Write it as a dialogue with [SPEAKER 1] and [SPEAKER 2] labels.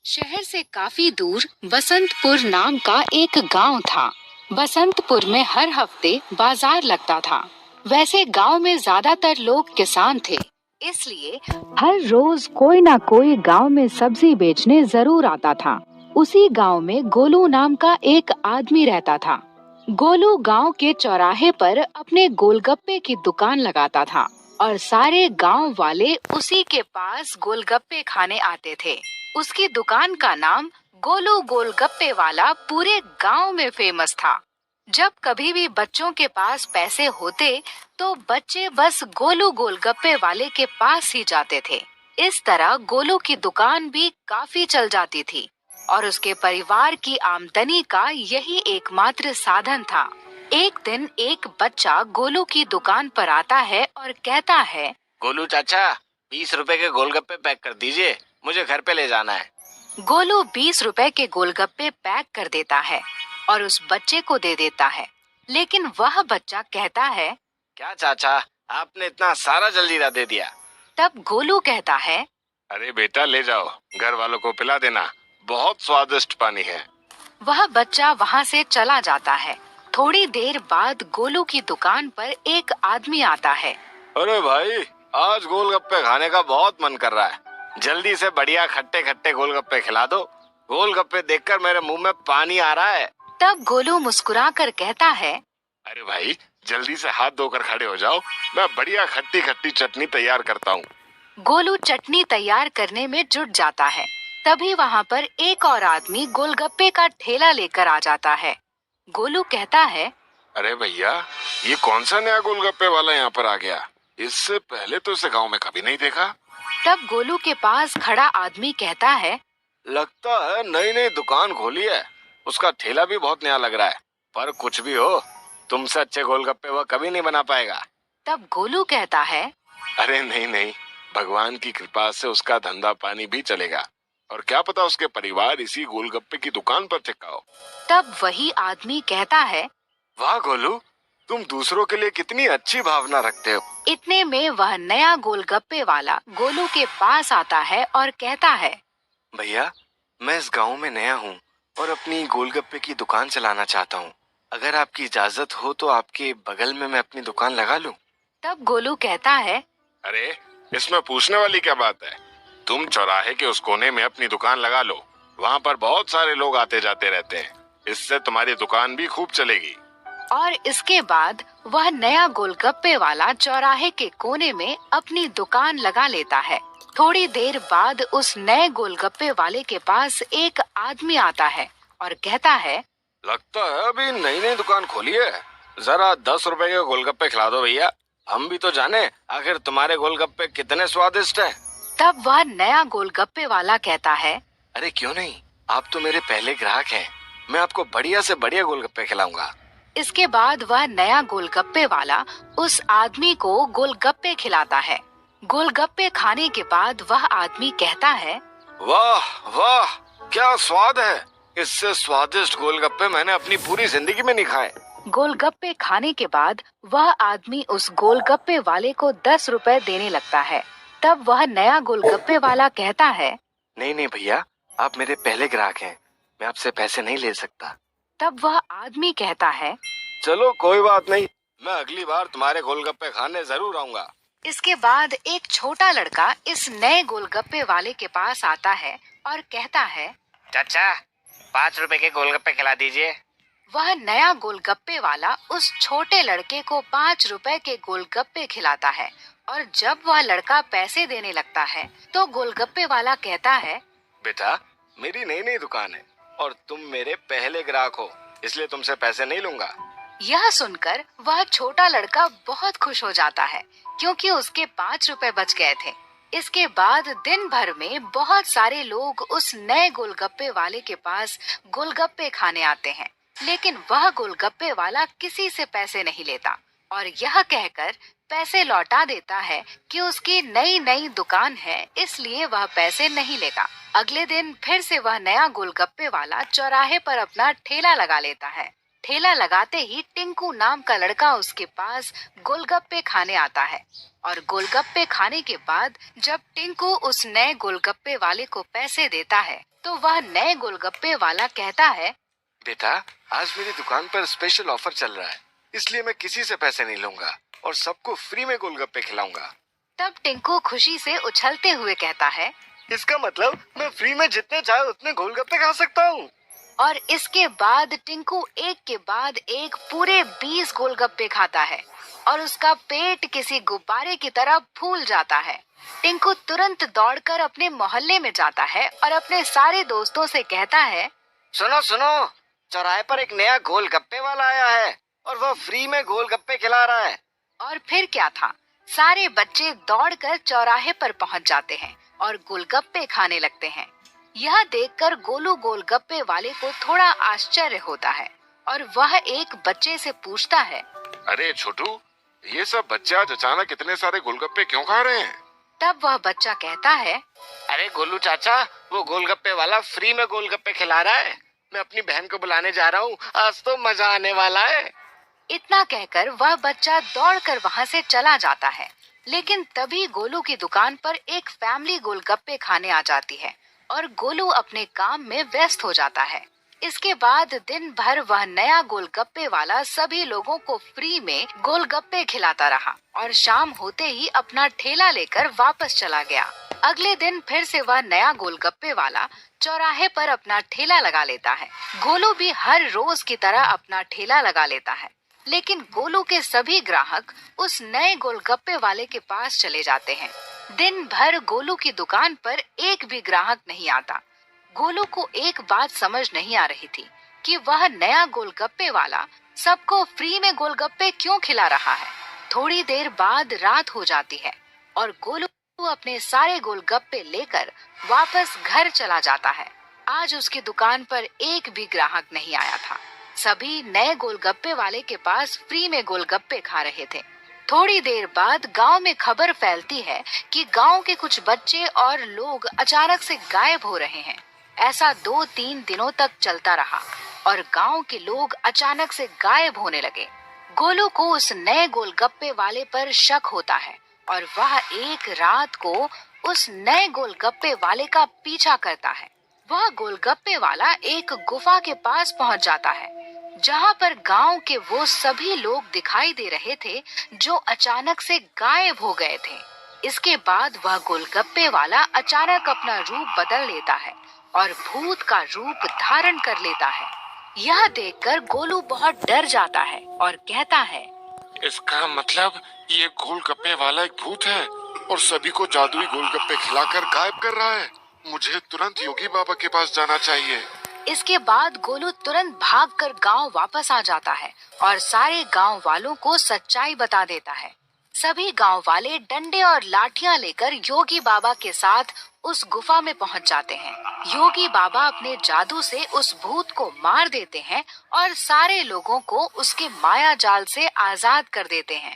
[SPEAKER 1] शहर से काफी दूर बसंतपुर नाम का एक गांव था। बसंतपुर में हर हफ्ते बाजार लगता था। वैसे गांव में ज्यादातर लोग किसान थे, इसलिए हर रोज कोई ना कोई गांव में सब्जी बेचने जरूर आता था। उसी गांव में गोलू नाम का एक आदमी रहता था। गोलू गांव के चौराहे पर अपने गोलगप्पे की दुकान लगाता था और सारे गांव वाले उसी के पास गोलगप्पे खाने आते थे। उसकी दुकान का नाम गोलू गोलगप्पे वाला पूरे गांव में फेमस था। जब कभी भी बच्चों के पास पैसे होते तो बच्चे बस गोलू गोलगप्पे वाले के पास ही जाते थे। इस तरह गोलू की दुकान भी काफी चल जाती थी और उसके परिवार की आमदनी का यही एकमात्र साधन था। एक दिन एक बच्चा गोलू की दुकान पर आता है और कहता है,
[SPEAKER 2] गोलू चाचा 20 रुपए के गोलगप्पे पैक कर दीजिए, मुझे घर पे ले जाना है।
[SPEAKER 1] गोलू 20 रुपए के गोलगप्पे पैक कर देता है और उस बच्चे को दे देता है। लेकिन वह बच्चा कहता है,
[SPEAKER 2] क्या चाचा, आपने इतना सारा जल्दीरा दे दिया।
[SPEAKER 1] तब गोलू कहता है,
[SPEAKER 3] अरे बेटा ले जाओ, घर वालों को पिला देना, बहुत स्वादिष्ट पानी है।
[SPEAKER 1] वह बच्चा वहाँ से चला जाता है। थोड़ी देर बाद गोलू की दुकान पर एक आदमी आता है।
[SPEAKER 2] अरे भाई, आज गोलगप्पे खाने का बहुत मन कर रहा है, जल्दी से बढ़िया खट्टे खट्टे गोलगप्पे खिला दो। गोलगप्पे देखकर मेरे मुंह में पानी आ रहा है।
[SPEAKER 1] तब गोलू मुस्कुराकर कहता है,
[SPEAKER 3] अरे भाई जल्दी से हाथ धोकर खड़े हो जाओ, मैं बढ़िया खट्टी खट्टी चटनी तैयार करता हूँ।
[SPEAKER 1] गोलू चटनी तैयार करने में जुट जाता है। तभी वहाँ पर एक और आदमी गोलगप्पे का ठेला लेकर आ जाता है। गोलू कहता है,
[SPEAKER 3] अरे भैया, ये कौन सा नया गोलगप्पे वाला यहाँ पर आ गया? इससे पहले तो इसे गांव में कभी नहीं देखा।
[SPEAKER 1] तब गोलू के पास खड़ा आदमी कहता है,
[SPEAKER 2] लगता है नई नई दुकान खोली है, उसका ठेला भी बहुत नया लग रहा है। पर कुछ भी हो, तुमसे अच्छे गोलगप्पे वह कभी नहीं बना पाएगा।
[SPEAKER 1] तब गोलू कहता है,
[SPEAKER 3] अरे नहीं नहीं, भगवान की कृपा से उसका धंधा पानी भी चलेगा, और क्या पता उसके परिवार इसी गोलगप्पे की दुकान पर टिका हो।
[SPEAKER 1] तब वही आदमी कहता है,
[SPEAKER 2] वाह गोलू, तुम दूसरों के लिए कितनी अच्छी भावना रखते हो।
[SPEAKER 1] इतने में वह नया गोलगप्पे वाला गोलू के पास आता है और कहता है,
[SPEAKER 2] भैया, मैं इस गांव में नया हूँ और अपनी गोलगप्पे की दुकान चलाना चाहता हूँ। अगर आपकी इजाजत हो तो आपके बगल में मैं अपनी दुकान लगा लूँ।
[SPEAKER 1] तब गोलू कहता है,
[SPEAKER 3] अरे इसमें पूछने वाली क्या बात है? तुम चौराहे के उस कोने में अपनी दुकान लगा लो, वहाँ पर बहुत सारे लोग आते जाते रहते हैं, इससे तुम्हारी दुकान भी खूब चलेगी।
[SPEAKER 1] और इसके बाद वह नया गोलगप्पे वाला चौराहे के कोने में अपनी दुकान लगा लेता है। थोड़ी देर बाद उस नए गोलगप्पे वाले के पास एक आदमी आता है और कहता है,
[SPEAKER 2] लगता है अभी नई नई दुकान खोली है, जरा 10 रुपए के गोलगप्पे खिला दो भैया, हम भी तो जाने आखिर तुम्हारे गोलगप्पे कितने स्वादिष्ट हैं।
[SPEAKER 1] तब वह नया गोलगप्पे वाला कहता है,
[SPEAKER 2] अरे क्यों नहीं, आप तो मेरे पहले ग्राहक हैं, मैं आपको बढ़िया से बढ़िया गोलगप्पे खिलाऊंगा।
[SPEAKER 1] इसके बाद वह नया गोलगप्पे वाला उस आदमी को गोलगप्पे खिलाता है। गोलगप्पे खाने के बाद वह आदमी कहता है,
[SPEAKER 2] वाह वाह, क्या स्वाद है, इससे स्वादिष्ट गोलगप्पे मैंने अपनी पूरी जिंदगी में नहीं खाए।
[SPEAKER 1] गोलगप्पे खाने के बाद वह आदमी उस गोलगप्पे वाले को 10 रुपए देने लगता है। तब वह नया गोलगप्पे वाला कहता है,
[SPEAKER 2] नहीं नहीं भैया, आप मेरे पहले ग्राहक हैं, मैं आपसे पैसे नहीं ले सकता।
[SPEAKER 1] तब वह आदमी कहता है,
[SPEAKER 2] चलो कोई बात नहीं, मैं अगली बार तुम्हारे गोलगप्पे खाने जरूर आऊंगा।
[SPEAKER 1] इसके बाद एक छोटा लड़का इस नए गोलगप्पे वाले के पास आता है और कहता है,
[SPEAKER 2] चाचा 5 रुपए के गोलगप्पे खिला दीजिए।
[SPEAKER 1] वह नया गोलगप्पे वाला उस छोटे लड़के को 5 रुपए के गोलगप्पे खिलाता है और जब वह लड़का पैसे देने लगता है तो गोलगप्पे वाला कहता है,
[SPEAKER 2] बेटा, मेरी नई नई दुकान है और तुम मेरे पहले ग्राहक हो, इसलिए तुमसे पैसे नहीं लूंगा।
[SPEAKER 1] यह सुनकर वह छोटा लड़का बहुत खुश हो जाता है क्योंकि उसके 5 रुपए बच गए थे। इसके बाद दिन भर में बहुत सारे लोग उस नए गोलगप्पे वाले के पास गोलगप्पे खाने आते हैं, लेकिन वह गोलगप्पे वाला किसी से पैसे नहीं लेता और यह कहकर पैसे लौटा देता है कि उसकी नई नई दुकान है, इसलिए वह पैसे नहीं लेगा। अगले दिन फिर से वह नया गोलगप्पे वाला चौराहे पर अपना ठेला लगा लेता है। ठेला लगाते ही टिंकू नाम का लड़का उसके पास गोलगप्पे खाने आता है और गोलगप्पे खाने के बाद जब टिंकू उस नए गोलगप्पे वाले को पैसे देता है तो वह नए गोलगप्पे वाला कहता है,
[SPEAKER 2] बेटा, आज मेरी दुकान पर स्पेशल ऑफर चल रहा है, इसलिए मैं किसी से पैसे नहीं लूंगा और सबको फ्री में गोलगप्पे खिलाऊंगा।
[SPEAKER 1] तब टिंकू खुशी से उछलते हुए कहता है,
[SPEAKER 2] इसका मतलब मैं फ्री में जितने चाहे उतने गोलगप्पे खा सकता हूँ।
[SPEAKER 1] और इसके बाद टिंकू एक के बाद एक पूरे 20 गोलगप्पे खाता है और उसका पेट किसी गुब्बारे की तरह फूल जाता है। टिंकू तुरंत दौड़कर अपने मोहल्ले में जाता है और अपने सारे दोस्तों से कहता है,
[SPEAKER 2] सुनो सुनो, चौराहे पर एक नया गोलगप्पे वाला आया है और वह फ्री में गोलगप्पे खिला रहा है।
[SPEAKER 1] और फिर क्या था, सारे बच्चे दौड़कर चौराहे पर पहुंच जाते हैं और गोलगप्पे खाने लगते हैं। यह देखकर गोलू गोलगप्पे वाले को थोड़ा आश्चर्य होता है और वह एक बच्चे से पूछता है,
[SPEAKER 3] अरे छोटू, ये सब बच्चे आज अचानक इतने सारे गोलगप्पे क्यों खा रहे हैं?
[SPEAKER 1] तब वह बच्चा कहता है,
[SPEAKER 2] अरे गोलू चाचा, वो गोलगप्पे वाला फ्री में गोलगप्पे खिला रहा है। मैं अपनी बहन को बुलाने जा रहा हूँ, आज तो मजा आने वाला है।
[SPEAKER 1] इतना कहकर वह बच्चा दौड़कर वहां से चला जाता है। लेकिन तभी गोलू की दुकान पर एक फैमिली गोलगप्पे खाने आ जाती है और गोलू अपने काम में व्यस्त हो जाता है। इसके बाद दिन भर वह नया गोलगप्पे वाला सभी लोगों को फ्री में गोलगप्पे खिलाता रहा और शाम होते ही अपना ठेला लेकर वापस चला गया। अगले दिन फिर से वह नया गोलगप्पे वाला चौराहे पर अपना ठेला लगा लेता है। गोलू भी हर रोज की तरह अपना ठेला लगा लेता है, लेकिन गोलू के सभी ग्राहक उस नए गोलगप्पे वाले के पास चले जाते हैं। दिन भर गोलू की दुकान पर एक भी ग्राहक नहीं आता। गोलू को एक बात समझ नहीं आ रही थी कि वह नया गोलगप्पे वाला सबको फ्री में गोलगप्पे क्यों खिला रहा है। थोड़ी देर बाद रात हो जाती है और गोलू अपने सारे गोलगप्पे लेकर वापस घर चला जाता है। आज उसकी दुकान पर एक भी ग्राहक नहीं आया था। सभी नए गोलगप्पे वाले के पास फ्री में गोलगप्पे खा रहे थे। थोड़ी देर बाद गांव में खबर फैलती है कि गांव के कुछ बच्चे और लोग अचानक से गायब हो रहे हैं। ऐसा 2-3 दिनों तक चलता रहा और गांव के लोग अचानक से गायब होने लगे। गोलू को उस नए गोलगप्पे वाले पर शक होता है और वह एक रात को उस नए गोलगप्पे वाले का पीछा करता है। वह गोलगप्पे वाला एक गुफा के पास पहुंच जाता है, जहां पर गांव के वो सभी लोग दिखाई दे रहे थे जो अचानक से गायब हो गए थे। इसके बाद वह गोलगप्पे वाला अचानक अपना रूप बदल लेता है और भूत का रूप धारण कर लेता है। यह देखकर गोलू बहुत डर जाता है और कहता है,
[SPEAKER 3] इसका मतलब ये गोलगप्पे वाला एक भूत है और सभी को जादुई गोलगप्पे खिलाकर गायब कर रहा है। मुझे तुरंत योगी बाबा के पास जाना चाहिए।
[SPEAKER 1] इसके बाद गोलू तुरंत भागकर गांव वापस आ जाता है और सारे गांव वालों को सच्चाई बता देता है। सभी गांव वाले डंडे और लाठियां लेकर योगी बाबा के साथ उस गुफा में पहुंच जाते हैं। योगी बाबा अपने जादू से उस भूत को मार देते हैं और सारे लोगों को उसके माया जाल से आजाद कर देते हैं।